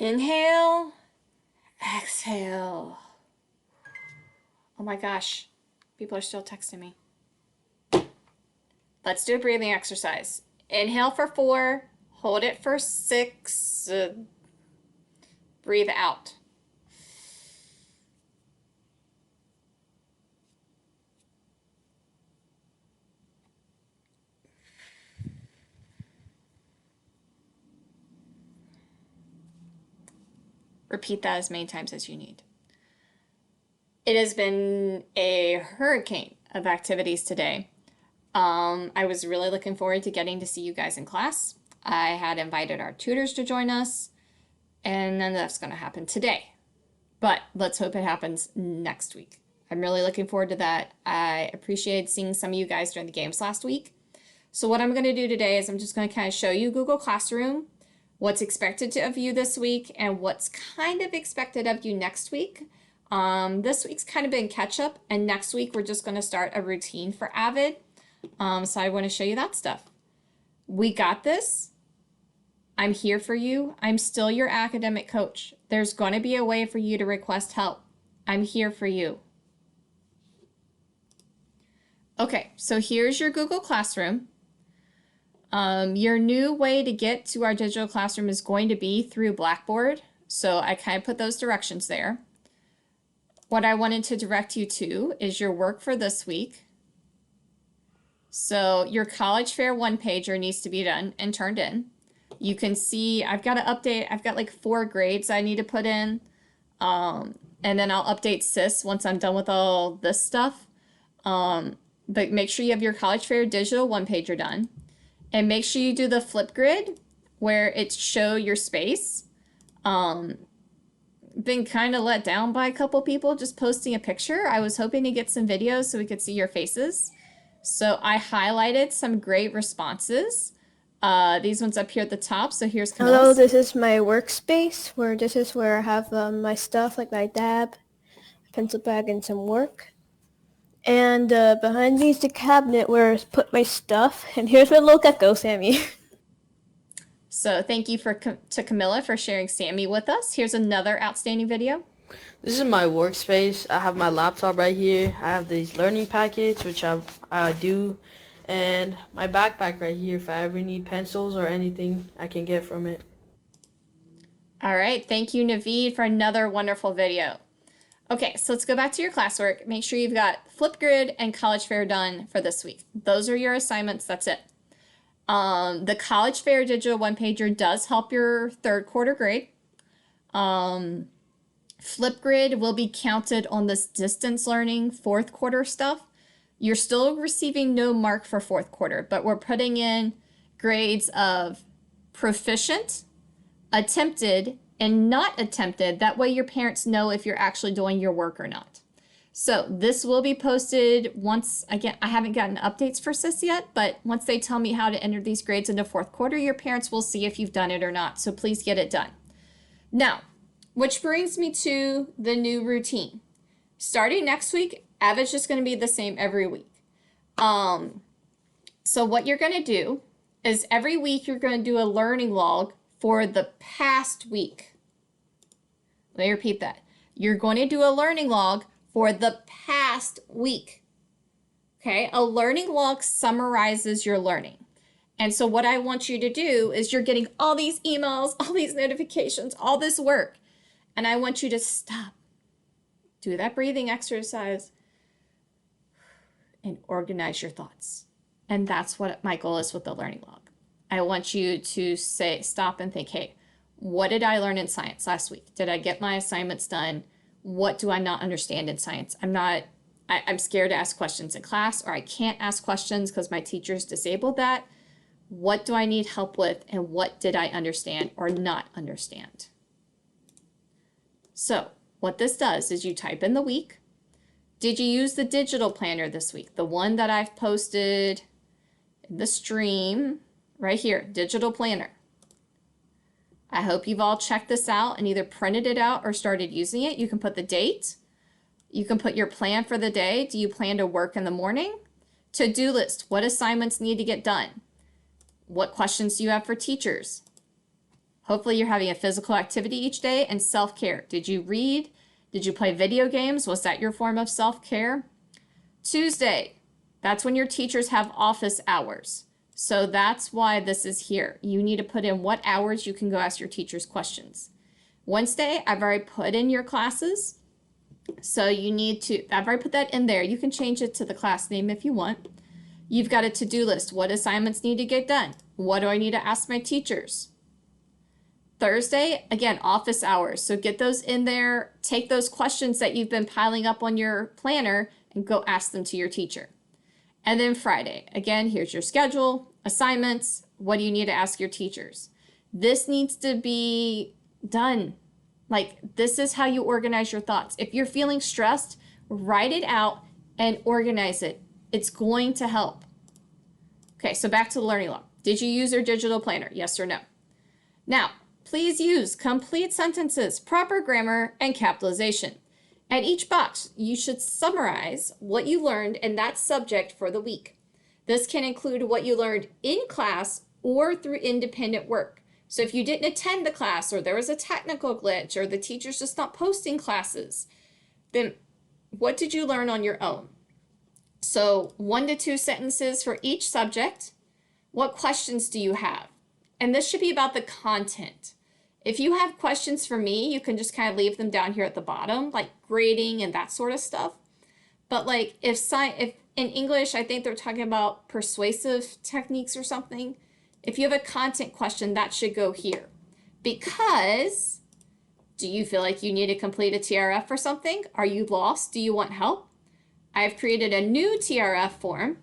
Inhale, exhale. Oh my gosh, people are still texting me. Let's do a breathing exercise. Inhale for 4, hold it for 6, breathe out. Repeat that as many times as you need. It has been a hurricane of activities today. I was really looking forward to getting to see you guys in class. I had invited our tutors to join us, and none of that's going to happen today. But let's hope it happens next week. I'm really looking forward to that. I appreciated seeing some of you guys during the games last week. So what I'm going to do today is I'm just going to kind of show you Google Classroom, what's expected of you this week, and what's kind of expected of you next week. This week's kind of been catch up, and next week we're just going to start a routine for AVID. So I want to show you that stuff. We got this. I'm here for you. I'm still your academic coach. There's going to be a way for you to request help. I'm here for you. Okay, so here's your Google Classroom. Your new way to get to our digital classroom is going to be through Blackboard. So I kind of put those directions there. What I wanted to direct you to is your work for this week. So your college fair one-pager needs to be done and turned in. You can see I've got to update. I've got like 4 grades I need to put in. And then I'll update SIS once I'm done with all this stuff. But make sure you have your college fair digital one-pager done. And make sure you do the flip grid where it show your space. Been kind of let down by a couple people just posting a picture. I was hoping to get some videos so we could see your faces. So I highlighted some great responses. These ones up here at the top. So here's Camilla's. Hello, this is my workspace, this is where I have my stuff, like my tab, pencil bag, and some work. And behind me is the cabinet where I put my stuff. And here's my little gecko, Sammy. So thank you to Camilla for sharing Sammy with us. Here's another outstanding video. This is my workspace. I have my laptop right here. I have these learning packets, which I do, and my backpack right here. If I ever need pencils or anything, I can get from it. All right, thank you, Naveed, for another wonderful video. Okay, so let's go back to your classwork. Make sure you've got Flipgrid and College Fair done for this week. Those are your assignments. That's it. The College Fair digital one-pager does help your 3rd quarter grade. Flipgrid will be counted on this distance learning 4th quarter stuff. You're still receiving no mark for 4th quarter, but we're putting in grades of proficient, attempted, and not attempted. That way your parents know if you're actually doing your work or not. So this will be posted once, again, I haven't gotten updates for SIS yet, but once they tell me how to enter these grades into 4th quarter, your parents will see if you've done it or not. So please get it done. Now, which brings me to the new routine. Starting next week, AVID's just going to be the same every week. So what you're going to do is every week you're going to do a learning log for the past week. Let me repeat that. You're going to do a learning log for the past week. Okay, a learning log summarizes your learning. And so what I want you to do is you're getting all these emails, all these notifications, all this work. And I want you to stop, do that breathing exercise, and organize your thoughts. And that's what my goal is with the learning log. I want you to stop and think, hey, what did I learn in science last week? Did I get my assignments done? What do I not understand in science? I'm scared to ask questions in class, or I can't ask questions because my teachers disabled that. What do I need help with, and what did I understand or not understand? So what this does is you type in the week. Did you use the digital planner this week? The one that I've posted in the stream right here, digital planner. I hope you've all checked this out and either printed it out or started using it. You can put the date. You can put your plan for the day. Do you plan to work in the morning? To-do list. What assignments need to get done? What questions do you have for teachers? Hopefully you're having a physical activity each day and self-care. Did you read? Did you play video games? Was that your form of self-care? Tuesday, that's when your teachers have office hours. So that's why this is here. You need to put in what hours you can go ask your teachers questions. Wednesday, I've already put in your classes. So you need to, I've already put that in there. You can change it to the class name if you want. You've got a to-do list. What assignments need to get done? What do I need to ask my teachers? Thursday, again, office hours. So get those in there. Take those questions that you've been piling up on your planner and go ask them to your teacher. And then Friday, again, here's your schedule, assignments. What do you need to ask your teachers? This needs to be done. Like, this is how you organize your thoughts. If you're feeling stressed, write it out and organize it. It's going to help. Okay, so back to the learning log. Did you use your digital planner? Yes or no? Now, please use complete sentences, proper grammar, and capitalization. At each box, you should summarize what you learned in that subject for the week. This can include what you learned in class or through independent work. So if you didn't attend the class, or there was a technical glitch, or the teacher's just not posting classes, then what did you learn on your own? So 1 to 2 sentences for each subject. What questions do you have? And this should be about the content. If you have questions for me, you can just kind of leave them down here at the bottom, like grading and that sort of stuff. But like if in English, I think they're talking about persuasive techniques or something. If you have a content question, that should go here. Because do you feel like you need to complete a TRF for something? Are you lost? Do you want help? I've created a new TRF form,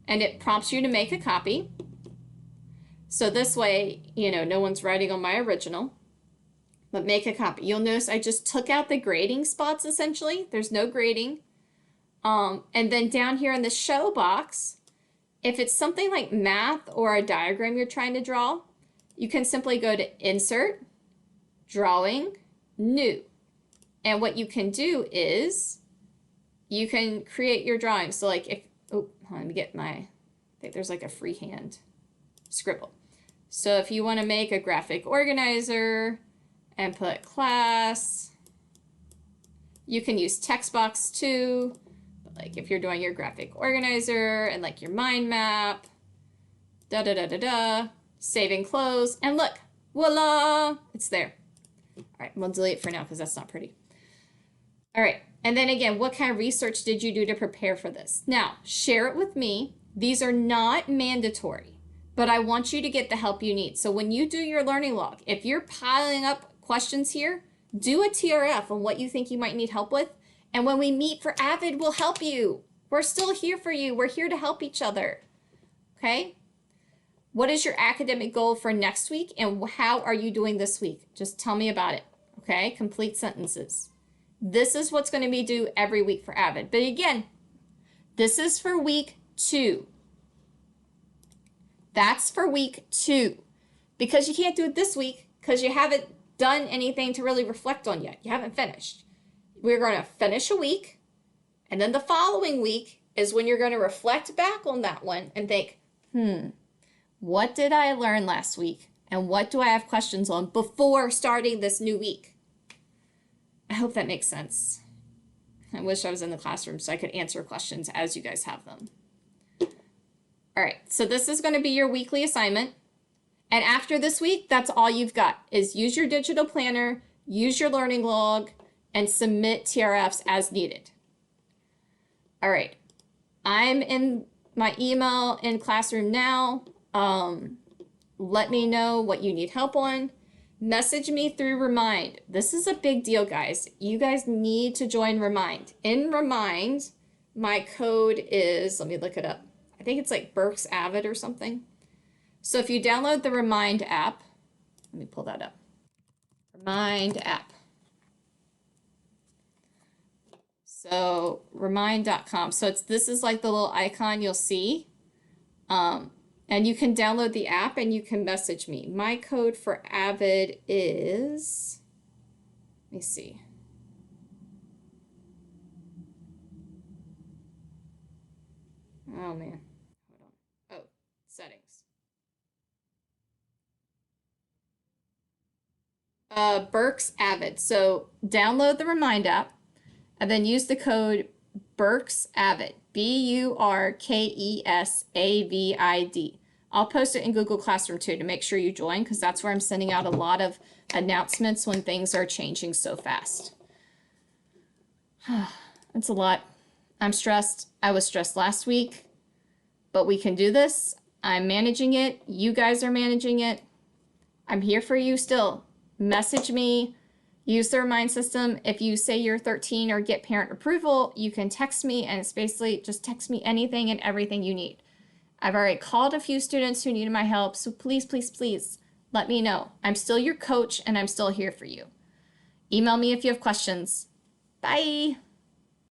and it prompts you to make a copy. So this way, you know, no one's writing on my original, but make a copy. You'll notice I just took out the grading spots, essentially. There's no grading. And then down here in the show box, if it's something like math or a diagram you're trying to draw, you can simply go to Insert, Drawing, New. And what you can do is you can create your drawing. So like if, oh, let me get my, I think there's like a freehand scribble. So if you want to make a graphic organizer and put class, you can use text box too. But like if you're doing your graphic organizer and like your mind map, save and close, and look, voila, it's there. All right, we'll delete it for now because that's not pretty. All right, and then again, what kind of research did you do to prepare for this? Now, share it with me. These are not mandatory, but I want you to get the help you need. So when you do your learning log, if you're piling up questions here, do a TRF on what you think you might need help with. And when we meet for AVID, we'll help you. We're still here for you. We're here to help each other. Okay? What is your academic goal for next week, and how are you doing this week? Just tell me about it. Okay? Complete sentences. This is what's going to be due every week for AVID. But again, this is for week 2. That's for week 2. Because you can't do it this week because you haven't done anything to really reflect on yet. You haven't finished. We're going to finish a week, and then the following week is when you're going to reflect back on that one and think, what did I learn last week? And what do I have questions on before starting this new week? I hope that makes sense. I wish I was in the classroom so I could answer questions as you guys have them. All right, so this is going to be your weekly assignment. And after this week, that's all you've got is use your digital planner, use your learning log, and submit TRFs as needed. All right, I'm in my email in classroom now. Let me know what you need help on. Message me through Remind. This is a big deal, guys. You guys need to join Remind. In Remind, my code is, let me look it up. I think it's like Burke's Avid or something. So if you download the Remind app, let me pull that up. Remind app. So remind.com. So this is like the little icon you'll see. And you can download the app and you can message me. My code for AVID is, let me see. Oh man, hold on. Oh, settings. Burke's AVID. So download the Remind app and then use the code Burke's AVID. BURKESAVID. I'll post it in Google Classroom too to make sure you join, because that's where I'm sending out a lot of announcements when things are changing so fast. It's a lot. I'm stressed. I was stressed last week, but we can do this. I'm managing it. You guys are managing it. I'm here for you still. Message me. Use the Remind system. If you say you're 13 or get parent approval, you can text me, and it's basically just text me anything and everything you need. I've already called a few students who needed my help, so please, please, please let me know. I'm still your coach, and I'm still here for you. Email me if you have questions. Bye.